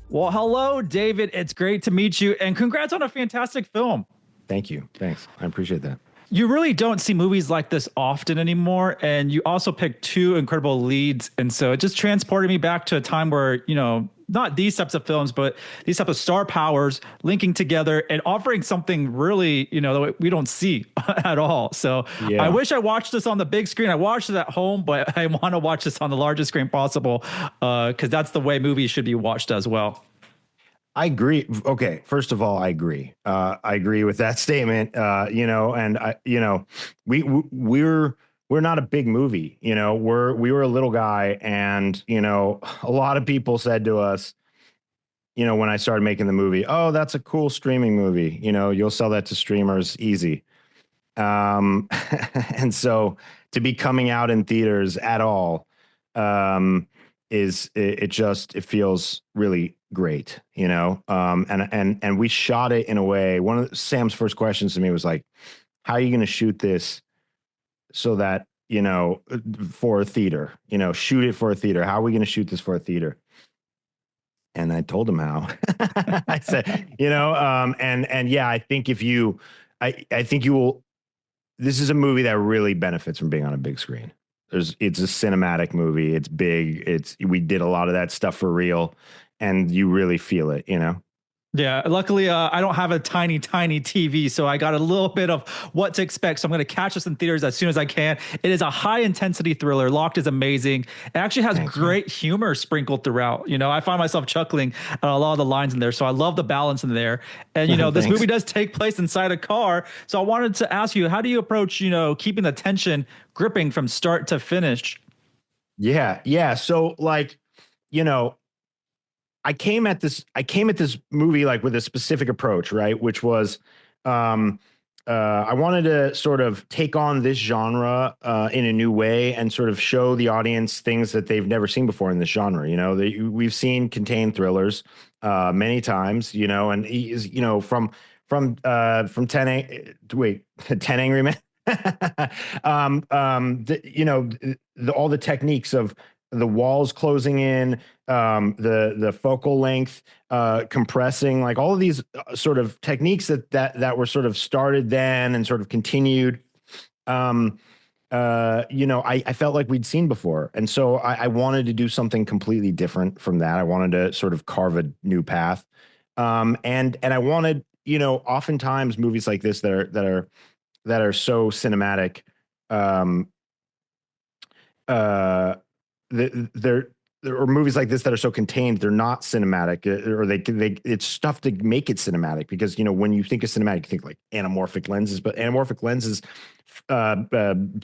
Well, hello, David. It's great to meet you, and congrats on a fantastic film. Thank you. Thanks. I appreciate that. You really don't see movies like this often anymore, and you also picked two incredible leads, and so it just transported me back to a time where, not these types of films, but these type of star powers linking together and offering something really, that we don't see at all. So I Yeah, wish I watched this on the big screen. I watched it at home, but I want to watch this on the largest screen possible because that's the way movies should be watched as well. I agree. Okay, first of all, I agree. I agree with that statement. And we're not a big movie. We were a little guy, and a lot of people said to us, when I started making the movie, oh, that's a cool streaming movie. You'll sell that to streamers easy. Um, and so to be coming out in theaters at all, um, it feels really great, and we shot it in a way. One of Sam's first questions to me was like, how are you going to shoot this so that, for a theater, shoot it for a theater. How are we going to shoot this for a theater? And I told him how. I said, and yeah, I think I think you will. This is a movie that really benefits from being on a big screen. It's a cinematic movie. It's big. We did a lot of that stuff for real, and you really feel it. Yeah, luckily I don't have a tiny, tiny TV, so I got a little bit of what to expect. So I'm going to catch this in theaters as soon as I can. It is a high intensity thriller. Locked is amazing. It actually has Thanks, man. great humor sprinkled throughout. I find myself chuckling at a lot of the lines in there, so I love the balance in there. And this movie Thanks. does take place inside a car, so I wanted to ask you, how do you approach keeping the tension gripping from start to finish? Yeah, yeah. So like, you know, I came at this movie like with a specific approach, right? Which was um I wanted to sort of take on this genre in a new way and sort of show the audience things that they've never seen before in this genre. We've seen contained thrillers many times, and he's, from 10 Angry Men. All the techniques of the walls closing in, the focal length, compressing, like all of these sort of techniques that were sort of started then and sort of continued. Um, I felt like we'd seen before, and so I wanted to do something completely different from that. I wanted to sort of carve a new path, and I wanted, oftentimes movies like this that are so cinematic, um, uh, they're or movies like this that are so contained, they're not cinematic, or they it's tough to make it cinematic because when you think of cinematic, you think like anamorphic lenses, but anamorphic lenses,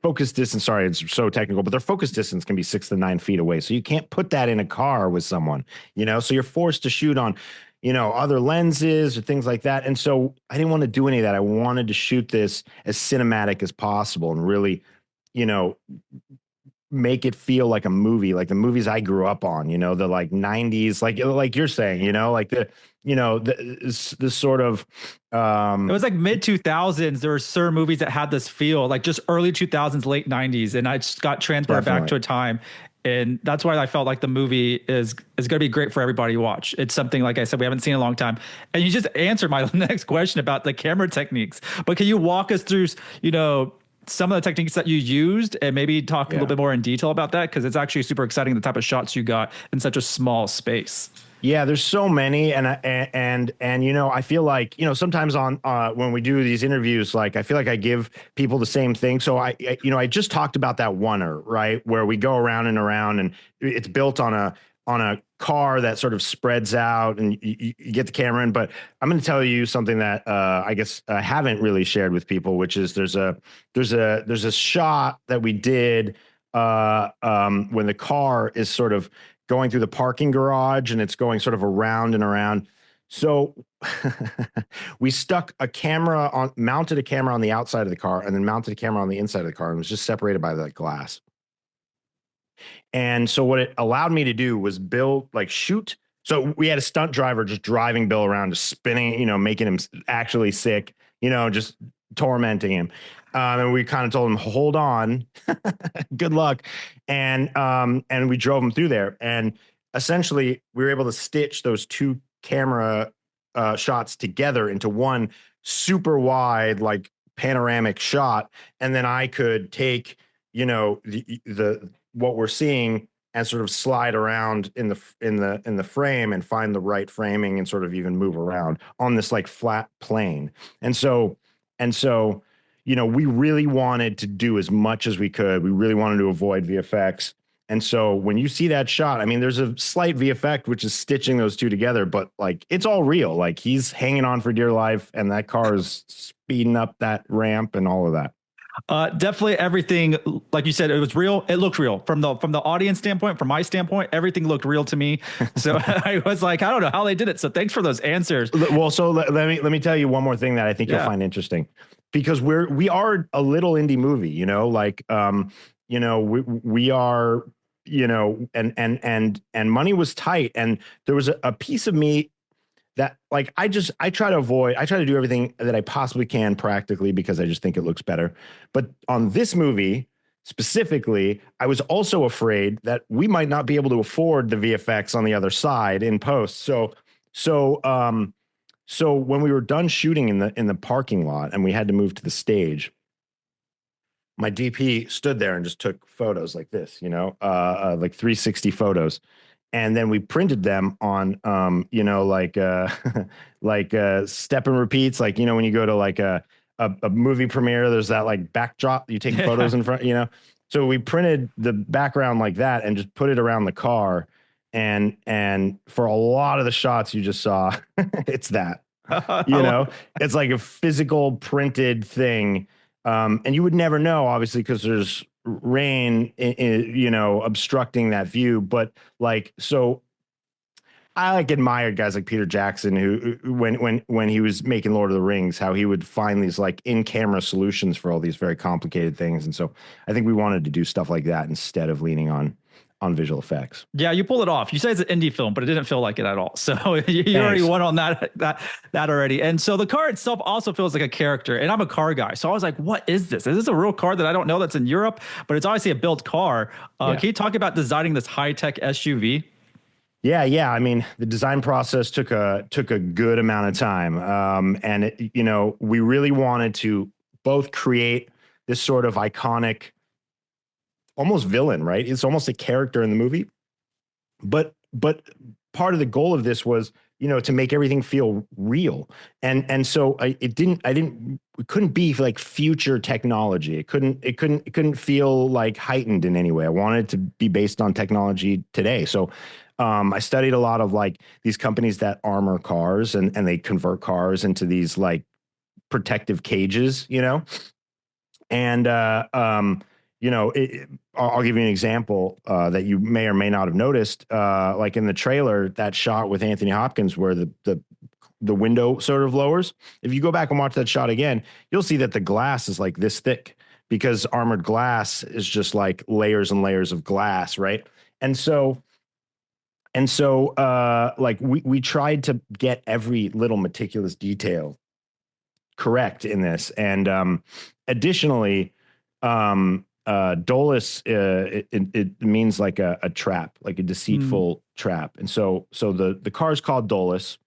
focus distance. Sorry, it's so technical, but their focus distance can be 6 to 9 feet away, so you can't put that in a car with someone, so you're forced to shoot on other lenses or things like that. And so I didn't want to do any of that. I wanted to shoot this as cinematic as possible and really, you know, make it feel like a movie, like the movies I grew up on, the like 90s, like you're saying, like this sort of It was like mid 2000s. There were certain movies that had this feel, like just early 2000s, late 90s, and I just got transported back definitely. to a time, and that's why I felt like the movie is going to be great for everybody to watch. It's something, like I said, we haven't seen in a long time, and you just answered my next question about the camera techniques. But can you walk us through, some of the techniques that you used, and maybe talk a little Yeah. bit more in detail about that, because it's actually super exciting the type of shots you got in such a small space. Yeah, there's so many, and I feel like sometimes on when we do these interviews, like I feel like I give people the same thing. So I just talked about that oneer, right, where we go around and around, and it's built on a car that sort of spreads out, and you get the camera in. But I'm going to tell you something that I guess I haven't really shared with people, which is there's a shot that we did when the car is sort of going through the parking garage and it's going sort of around and around. So we mounted a camera on the outside of the car and then mounted a camera on the inside of the car, and it was just separated by the glass. And so what it allowed me to do was shoot. So we had a stunt driver just driving Bill around, just spinning, making him actually sick, just tormenting him. And we kind of told him, hold on, good luck. And we drove him through there. And essentially we were able to stitch those two camera shots together into one super wide, like panoramic shot. And then I could take, the what we're seeing and sort of slide around in the frame and find the right framing and sort of even move around on this like flat plane. And so, we really wanted to do as much as we could. We really wanted to avoid VFX. And so when you see that shot, I mean, there's a slight VFX, which is stitching those two together, but like it's all real. Like he's hanging on for dear life, and that car is speeding up that ramp and all of that. Definitely everything, like you said, it was real. It looked real from the audience standpoint, from my standpoint, everything looked real to me. So I was like, I don't know how they did it. So thanks for those answers. Well, so let me tell you one more thing that I think you'll find interesting, because we are a little indie movie, like we are, and money was tight, and there was a piece of me that like I try to do everything that I possibly can practically because I just think it looks better. But on this movie specifically, I was also afraid that we might not be able to afford the VFX on the other side in post. So when we were done shooting in the parking lot and we had to move to the stage, my DP stood there and just took photos like this, like 360 photos. And then we printed them on, like, like step and repeats. Like, when you go to like a movie premiere, there's that like backdrop, you take photos in front, So we printed the background like that and just put it around the car. And for a lot of the shots you just saw, it's that, it's like a physical printed thing. And you would never know, obviously, because there's rain, obstructing that view. But like, so I like admired guys like Peter Jackson, who when he was making Lord of the Rings, how he would find these like in-camera solutions for all these very complicated things. And so I think we wanted to do stuff like that instead of leaning on visual effects. Yeah, you pull it off. You say it's an indie film, but it didn't feel like it at all. So you already won on that already. And so the car itself also feels like a character. And I'm a car guy, so I was like, "What is this? Is this a real car that I don't know that's in Europe?" But it's obviously a built car. Can you talk about designing this high tech SUV? Yeah. I mean, the design process took a good amount of time, and we really wanted to both create this sort of iconic, almost villain, right? It's almost a character in the movie, but part of the goal of this was, to make everything feel real. And so it couldn't be like future technology. It couldn't feel like heightened in any way. I wanted it to be based on technology today. So I studied a lot of like these companies that armor cars and they convert cars into these like protective cages, and I'll give you an example that you may or may not have noticed. Like in the trailer, that shot with Anthony Hopkins where the window sort of lowers. If you go back and watch that shot again, you'll see that the glass is like this thick because armored glass is just like layers and layers of glass, right? And so like we tried to get every little meticulous detail correct in this. And additionally, Dolus, it means like a trap, like a deceitful trap. And so the car is called Dolus.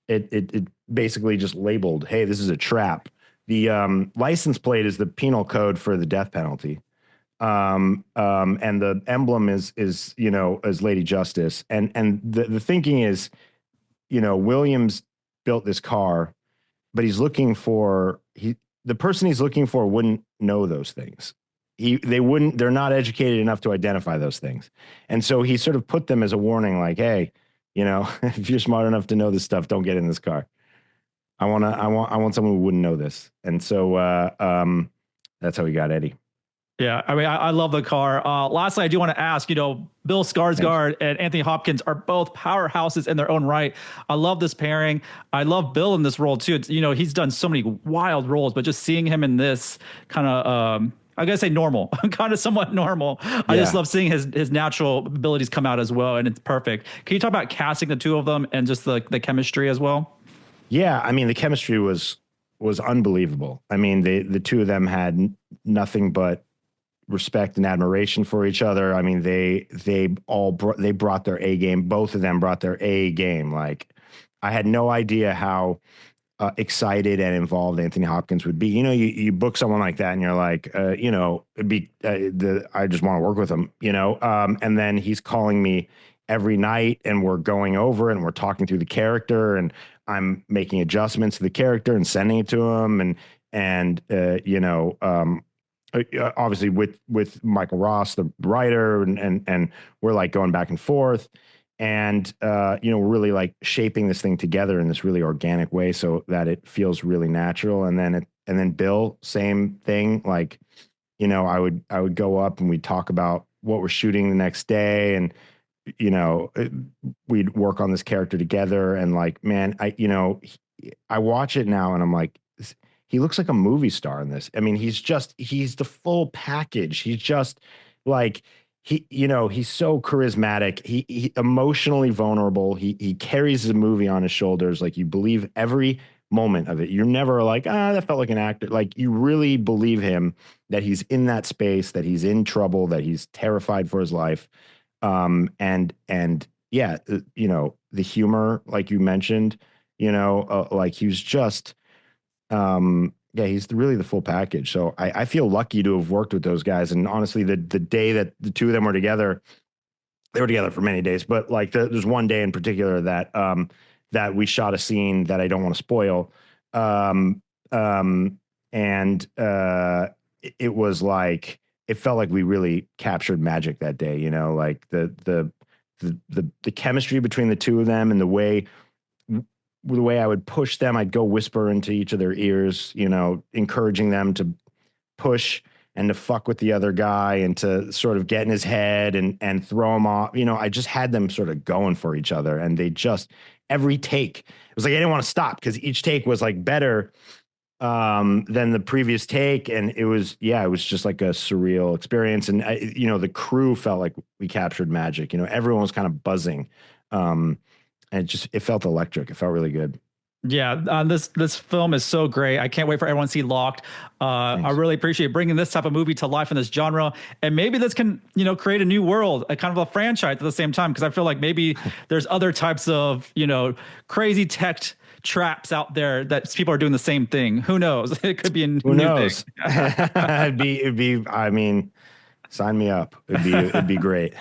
It basically just labeled, hey, this is a trap. The license plate is the penal code for the death penalty. And the emblem is as Lady Justice. And the thinking is, Williams built this car, but he's looking for the person he's looking for wouldn't know those things. They're not educated enough to identify those things. And so he sort of put them as a warning, like, hey, if you're smart enough to know this stuff, don't get in this car. I want someone who wouldn't know this. And so that's how we got Eddie. Yeah, I mean, I love the car. Lastly, I do want to ask, Bill Skarsgård and Anthony Hopkins are both powerhouses in their own right. I love this pairing. I love Bill in this role too. It's, he's done so many wild roles, but just seeing him in this kind of, I gotta say normal, kind of somewhat normal. I just love seeing his natural abilities come out as well, and it's perfect. Can you talk about casting the two of them and just the chemistry as well? Yeah, I mean, the chemistry was unbelievable. I mean, the two of them had nothing but respect and admiration for each other. I mean, they brought their A game. Both of them brought their A game. Like, I had no idea how excited and involved Anthony Hopkins would be. You book someone like that and you're like, it'd be I just want to work with him, and then he's calling me every night and we're going over and we're talking through the character and I'm making adjustments to the character and sending it to him. Obviously with Michael Ross, the writer, and we're like going back and forth and we're really like shaping this thing together in this really organic way so that it feels really natural. And then Bill, same thing. Like, I would go up and we'd talk about what we're shooting the next day, and we'd work on this character together. And like, man, I watch it now and I'm like, he looks like a movie star in this. I mean, he's the full package. He's just like, he's so charismatic. He emotionally vulnerable. He carries the movie on his shoulders. Like, you believe every moment of it. You're never like, that felt like an actor. Like, you really believe him, that he's in that space, that he's in trouble, that he's terrified for his life. And yeah, the humor, like you mentioned, like he was just, yeah, he's really the full package. So I feel lucky to have worked with those guys. And honestly, the day that the two of them were together, they were together for many days, but like there's one day in particular that we shot a scene that I don't want to spoil. And it was like, it felt like we really captured magic that day, like the chemistry between the two of them, and the way I would push them, I'd go whisper into each of their ears, encouraging them to push and to fuck with the other guy and to sort of get in his head and throw him off. I just had them sort of going for each other, and they just, every take, it was like I didn't want to stop because each take was like better than the previous take. And it was just like a surreal experience. And the crew felt like we captured magic. Everyone was kind of buzzing. And it felt electric. It felt really good. Yeah, this film is so great. I can't wait for everyone to see Locked. I really appreciate bringing this type of movie to life in this genre, and maybe this can create a new world, a kind of a franchise at the same time. Because I feel like maybe there's other types of crazy tech traps out there that people are doing the same thing. Who knows? It could be a new thing. it'd be. I mean, sign me up. It'd be great.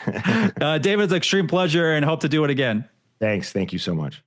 David, it's an extreme pleasure, and hope to do it again. Thanks. Thank you so much.